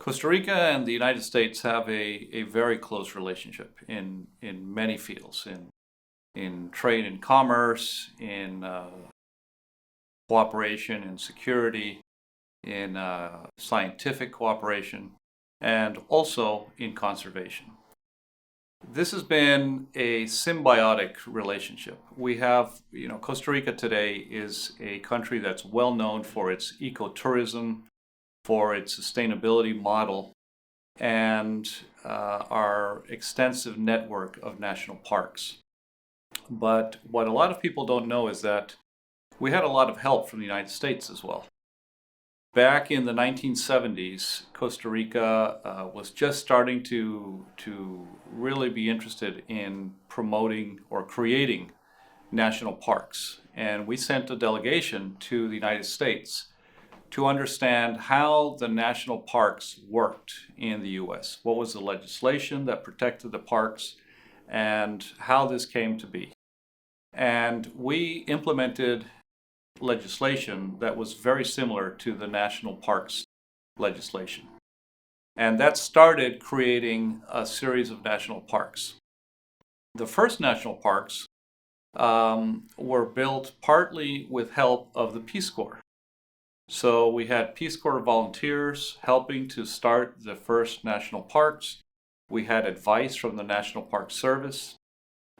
Costa Rica and the United States have a very close relationship in many fields, in trade and commerce, in cooperation and security, in scientific cooperation, and also in conservation. This has been a symbiotic relationship. We have, Costa Rica today is a country that's well known for its ecotourism, for its sustainability model, and our extensive network of national parks. But what a lot of people don't know is that we had a lot of help from the United States as well. Back in the 1970s, Costa Rica was just starting to really be interested in promoting or creating national parks. And we sent a delegation to the United States to understand how the national parks worked in the US. What was the legislation that protected the parks and how this came to be. And we implemented legislation that was very similar to the national parks legislation. And that started creating a series of national parks. The first national parks were built partly with help of the Peace Corps. So we had Peace Corps volunteers helping to start the first national parks. We had advice from the National Park Service.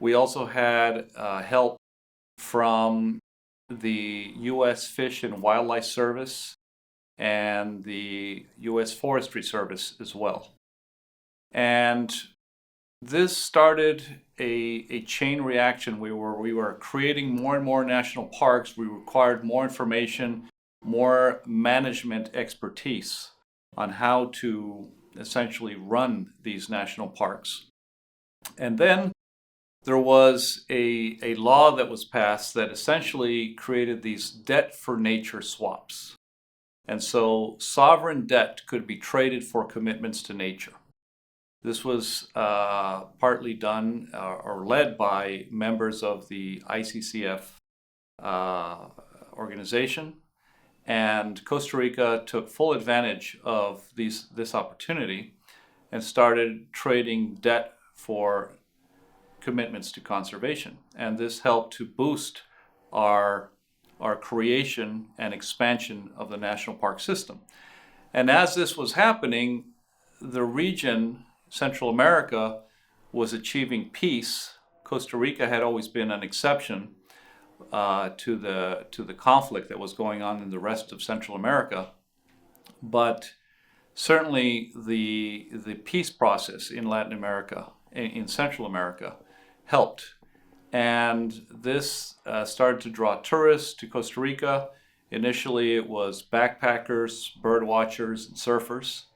We also had help from the U.S. Fish and Wildlife Service and the U.S. Forestry Service as well. And this started a chain reaction. We were creating more and more national parks. We required more information, more management expertise on how to essentially run these national parks. And then there was a law that was passed that essentially created these debt for nature swaps. And so sovereign debt could be traded for commitments to nature. This was partly done or led by members of the ICCF organization. And Costa Rica took full advantage of this opportunity and started trading debt for commitments to conservation. And this helped to boost our creation and expansion of the national park system. And as this was happening, the region, Central America, was achieving peace. Costa Rica had always been an exception to the conflict that was going on in the rest of Central America. But certainly the peace process in Latin America, in Central America, helped. And this started to draw tourists to Costa Rica. Initially, it was backpackers, bird watchers, and surfers.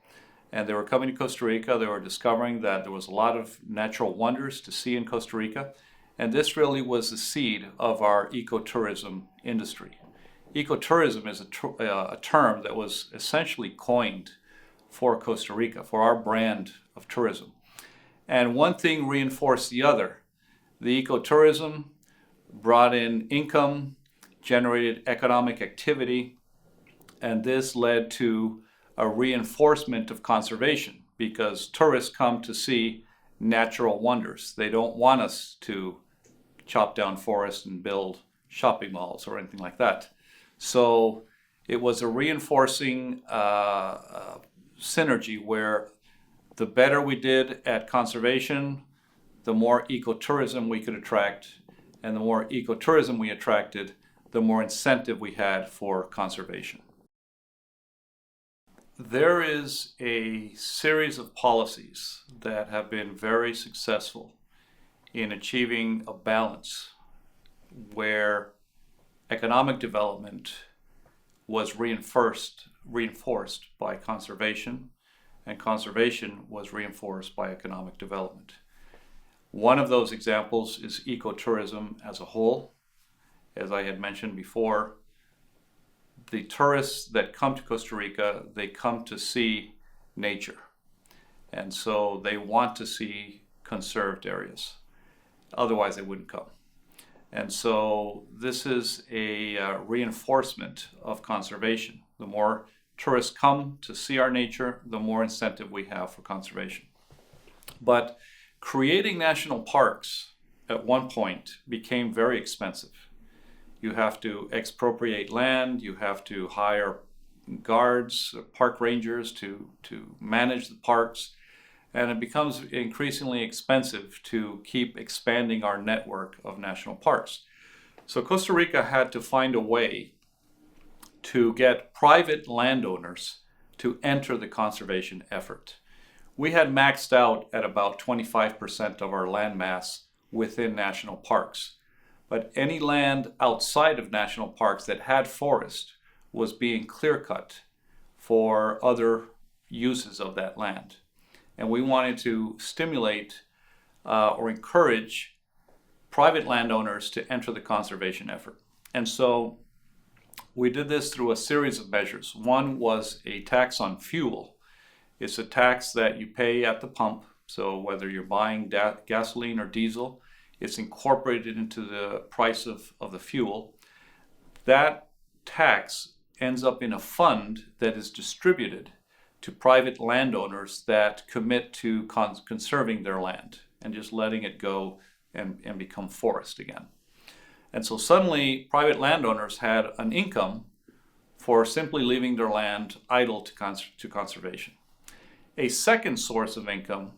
And they were coming to Costa Rica. They were discovering that there was a lot of natural wonders to see in Costa Rica. And this really was the seed of our ecotourism industry. Ecotourism is a term that was essentially coined for Costa Rica, for our brand of tourism. And one thing reinforced the other. The ecotourism brought in income, generated economic activity, and this led to a reinforcement of conservation because tourists come to see natural wonders. They don't want us to chop down forests and build shopping malls or anything like that. So it was a reinforcing synergy where the better we did at conservation, the more ecotourism we could attract, and the more ecotourism we attracted, the more incentive we had for conservation. There is a series of policies that have been very successful in achieving a balance where economic development was reinforced by conservation, and conservation was reinforced by economic development. One of those examples is ecotourism as a whole. As I had mentioned before, the tourists that come to Costa Rica, they come to see nature. And so they want to see conserved areas. Otherwise, they wouldn't come. And so this is a reinforcement of conservation. The more tourists come to see our nature, the more incentive we have for conservation. But creating national parks at one point became very expensive. You have to expropriate land, you have to hire guards, park rangers to manage the parks, and it becomes increasingly expensive to keep expanding our network of national parks. So Costa Rica had to find a way to get private landowners to enter the conservation effort. We had maxed out at about 25% of our land mass within national parks. But any land outside of national parks that had forest was being clear-cut for other uses of that land. And we wanted to stimulate or encourage private landowners to enter the conservation effort. And so we did this through a series of measures. One was a tax on fuel. It's a tax that you pay at the pump. So whether you're buying gasoline or diesel, it's incorporated into the price of the fuel. That tax ends up in a fund that is distributed to private landowners that commit to conserving their land and just letting it go and become forest again. And so suddenly private landowners had an income for simply leaving their land idle to conservation. A second source of income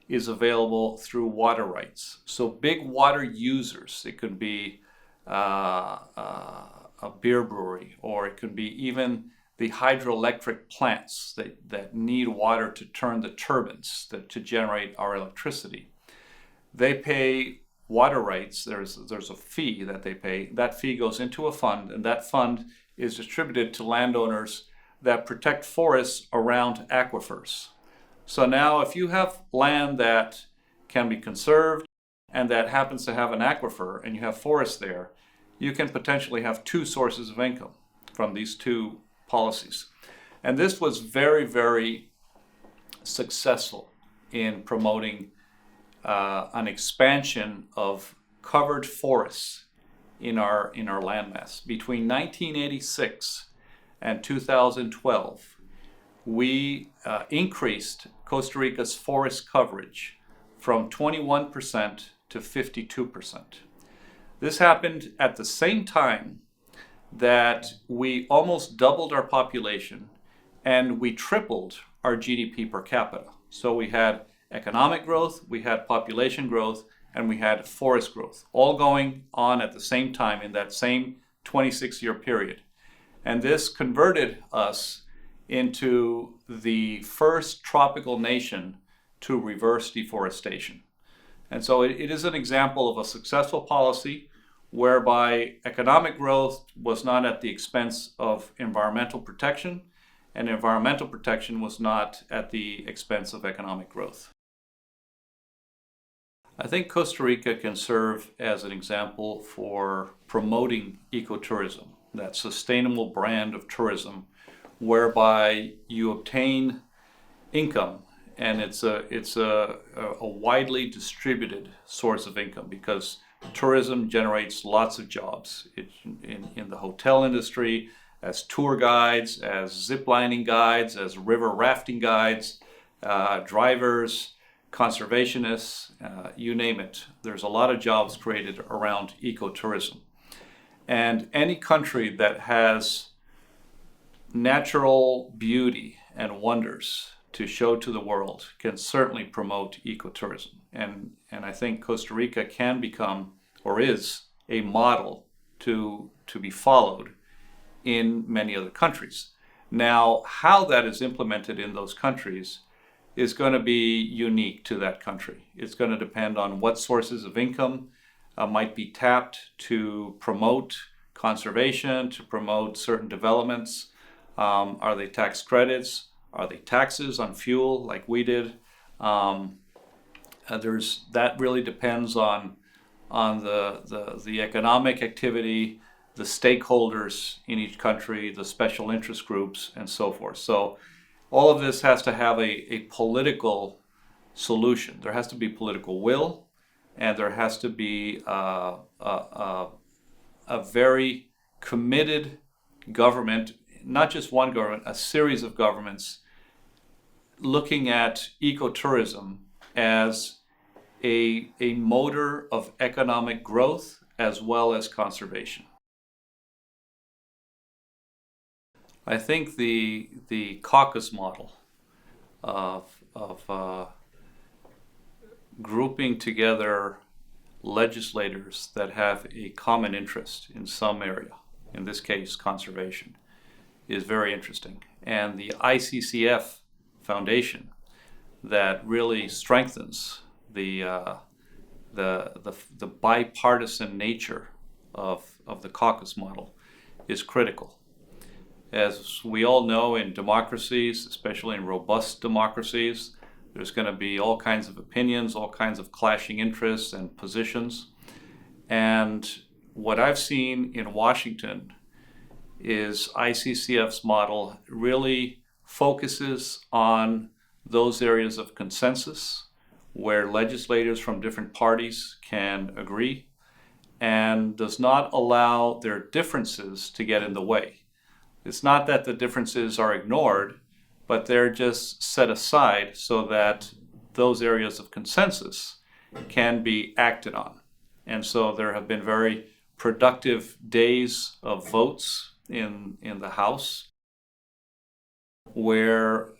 is available through water rights. So big water users, it could be a beer brewery, or it could be even the hydroelectric plants that need water to turn the turbines to generate our electricity. They pay water rights. There's a fee that they pay. That fee goes into a fund, and that fund is distributed to landowners that protect forests around aquifers. So now if you have land that can be conserved and that happens to have an aquifer and you have forests there, you can potentially have two sources of income from these two policies. And this was very, very successful in promoting an expansion of covered forests in our landmass. Between 1986 and 2012, we increased Costa Rica's forest coverage from 21% to 52%. This happened at the same time that we almost doubled our population and we tripled our GDP per capita. So we had economic growth, we had population growth, and we had forest growth, all going on at the same time in that same 26-year period. And this converted us into the first tropical nation to reverse deforestation. And so it is an example of a successful policy whereby economic growth was not at the expense of environmental protection, and environmental protection was not at the expense of economic growth. I think Costa Rica can serve as an example for promoting ecotourism, that sustainable brand of tourism whereby you obtain income, and it's a widely distributed source of income because tourism generates lots of jobs. It's in the hotel industry, as tour guides, as ziplining guides, as river rafting guides, drivers, conservationists, you name it. There's a lot of jobs created around ecotourism. And any country that has natural beauty and wonders to show to the world can certainly promote ecotourism. And I think Costa Rica can become, or is, a model to be followed in many other countries. Now, how that is implemented in those countries is going to be unique to that country. It's going to depend on what sources of income might be tapped to promote conservation, to promote certain developments. Are they tax credits? Are they taxes on fuel like we did? That really depends on the economic activity, the stakeholders in each country, the special interest groups, and so forth. So all of this has to have a political solution. There has to be political will, and there has to be a very committed government, not just one government, a series of governments looking at ecotourism as a motor of economic growth as well as conservation. I think the caucus model of grouping together legislators that have a common interest in some area, in this case conservation, is very interesting. And the ICCF Foundation that really strengthens the bipartisan nature of the caucus model is critical. As we all know, in democracies, especially in robust democracies, there's going to be all kinds of opinions, all kinds of clashing interests and positions. And what I've seen in Washington is ICCF's model really focuses on those areas of consensus where legislators from different parties can agree and does not allow their differences to get in the way. It's not that the differences are ignored, but they're just set aside so that those areas of consensus can be acted on. And so there have been very productive days of votes in the House where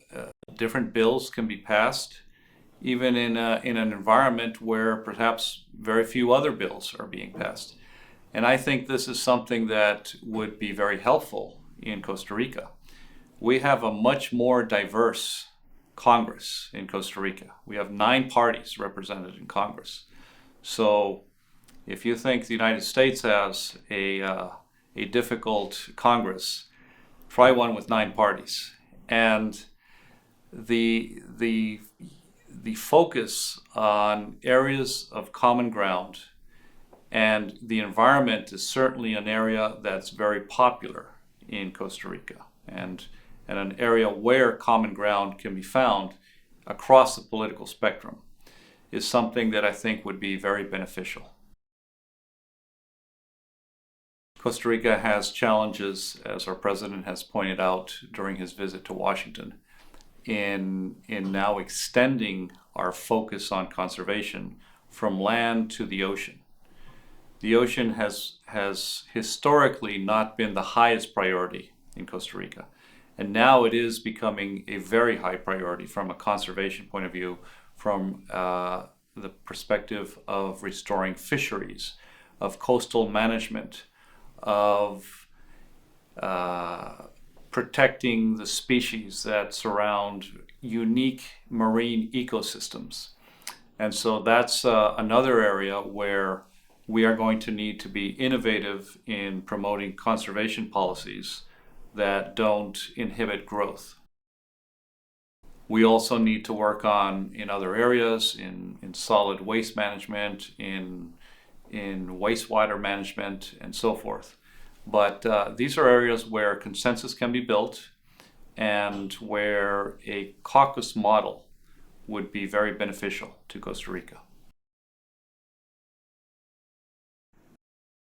different bills can be passed, even in an environment where perhaps very few other bills are being passed. And I think this is something that would be very helpful in Costa Rica. We have a much more diverse Congress in Costa Rica. We have 9 parties represented in Congress. So if you think the United States has a difficult Congress, try one with 9 parties. And the focus on areas of common ground, and the environment is certainly an area that's very popular in Costa Rica, and an area where common ground can be found across the political spectrum, is something that I think would be very beneficial. Costa Rica has challenges, as our president has pointed out during his visit to Washington, in now extending our focus on conservation from land to the ocean. The ocean has historically not been the highest priority in Costa Rica, and now it is becoming a very high priority from a conservation point of view, from the perspective of restoring fisheries, of coastal management, of protecting the species that surround unique marine ecosystems. And so that's another area where we are going to need to be innovative in promoting conservation policies that don't inhibit growth. We also need to work on in other areas, in solid waste management, in wastewater management, and so forth. But these are areas where consensus can be built and where a caucus model would be very beneficial to Costa Rica.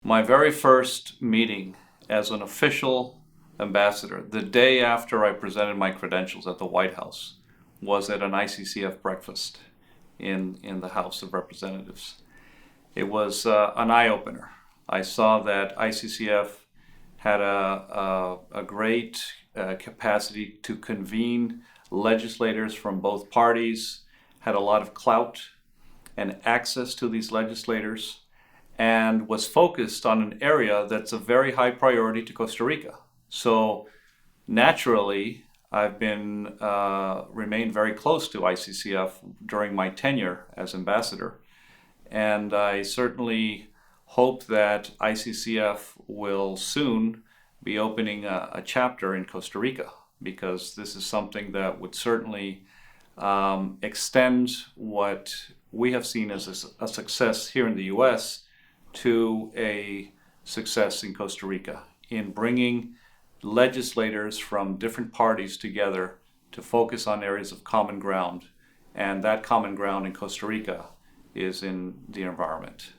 My very first meeting as an official ambassador, the day after I presented my credentials at the White House, was at an ICCF breakfast in the House of Representatives. It was an eye-opener. I saw that ICCF had a great capacity to convene legislators from both parties, had a lot of clout and access to these legislators, and was focused on an area that's a very high priority to Costa Rica. So naturally, I've remained very close to ICCF during my tenure as ambassador. And I certainly hope that ICCF will soon be opening a chapter in Costa Rica, because this is something that would certainly extend what we have seen as a success here in the US to a success in Costa Rica, in bringing legislators from different parties together to focus on areas of common ground. And that common ground in Costa Rica is in the environment.